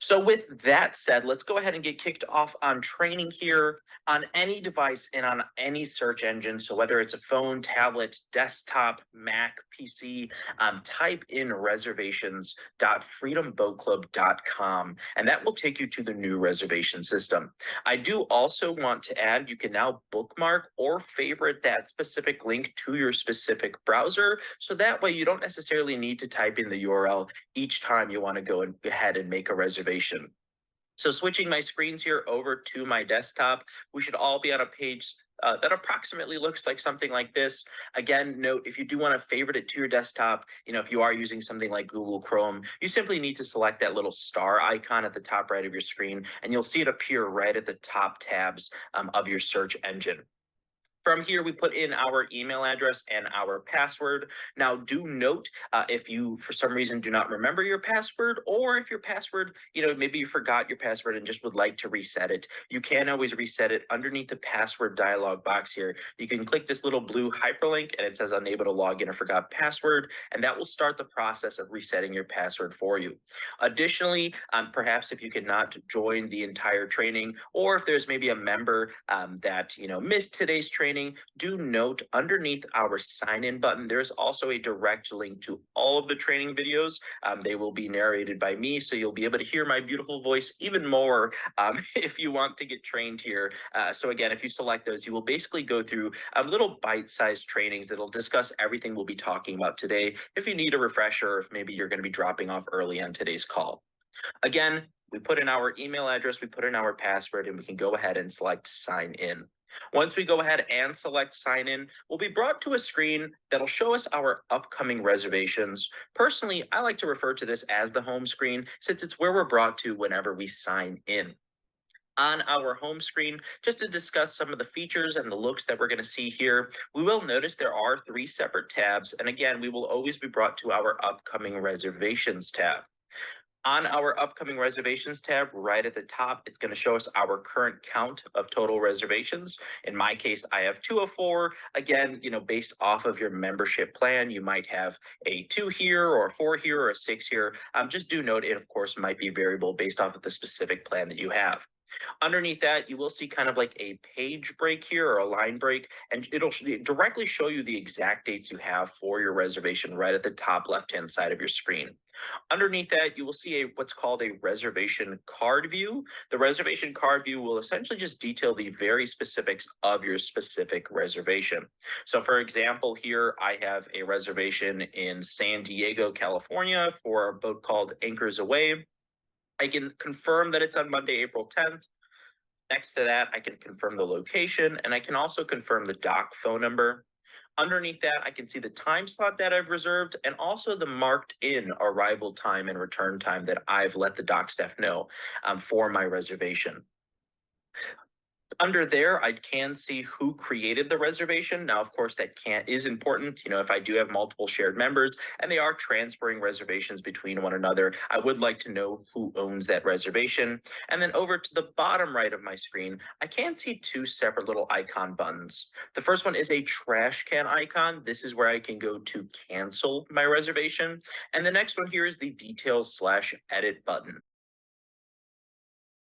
So with that said, let's go ahead and get kicked off on training here on any device and on any search engine. So whether it's a phone, tablet, desktop, Mac, PC, type in reservations.freedomboatclub.com, and that will take you to the new reservation system. I do also want to add, you can now bookmark or favorite that specific link to your specific browser. So that way you don't necessarily need to type in the URL each time you want to go ahead and make a reservation. So switching my screens here over to my desktop, we should all be on a page that approximately looks like something like this. Again, note if you do want to favorite it to your desktop, if you are using something like Google Chrome, you simply need to select that little star icon at the top right of your screen, and you'll see it appear right at the top tabs of your search engine. From here, we put in our email address and our password. Now, do note if you, for some reason, do not remember your password, or if your password, maybe you forgot your password and just would like to reset it, you can always reset it underneath the password dialog box here. You can click this little blue hyperlink and it says unable to log in or forgot password, and that will start the process of resetting your password for you. Additionally, perhaps if you cannot join the entire training, or if there's maybe a member that missed today's training, do note underneath our sign in button, there's also a direct link to all of the training videos. They will be narrated by me, so you'll be able to hear my beautiful voice even more if you want to get trained here. So again, if you select those, you will basically go through little bite-sized trainings that'll discuss everything we'll be talking about today. If you need a refresher, if maybe you're going to be dropping off early on today's call. Again, we put in our email address, we put in our password, and we can go ahead and select sign in. Once we go ahead and select sign in, we'll be brought to a screen that'll show us our upcoming reservations. Personally, I like to refer to this as the home screen since it's where we're brought to whenever we sign in. On our home screen, just to discuss some of the features and the looks that we're going to see here, we will notice there are 3 separate tabs. And again, we will always be brought to our upcoming reservations tab. On our upcoming reservations tab, right at the top, it's going to show us our current count of total reservations. In my case, I have 204. Again, based off of your membership plan, you might have a 2 here or a 4 here or a 6 here. Just do note it, of course, might be variable based off of the specific plan that you have. Underneath that, you will see kind of like a page break here or a line break, and it'll directly show you the exact dates you have for your reservation right at the top left-hand side of your screen. Underneath that, you will see what's called a reservation card view. The reservation card view will essentially just detail the very specifics of your specific reservation. So for example, here I have a reservation in San Diego, California for a boat called Anchors Away. I can confirm that it's on Monday, April 10th. Next to that, I can confirm the location, and I can also confirm the dock phone number. Underneath that, I can see the time slot that I've reserved and also the marked in arrival time and return time that I've let the dock staff know for my reservation. Under there, I can see who created the reservation. Now, of course, that is important. If I do have multiple shared members and they are transferring reservations between one another, I would like to know who owns that reservation. And then over to the bottom right of my screen, I can see 2 separate little icon buttons. The first one is a trash can icon. This is where I can go to cancel my reservation. And the next one here is the details/edit button.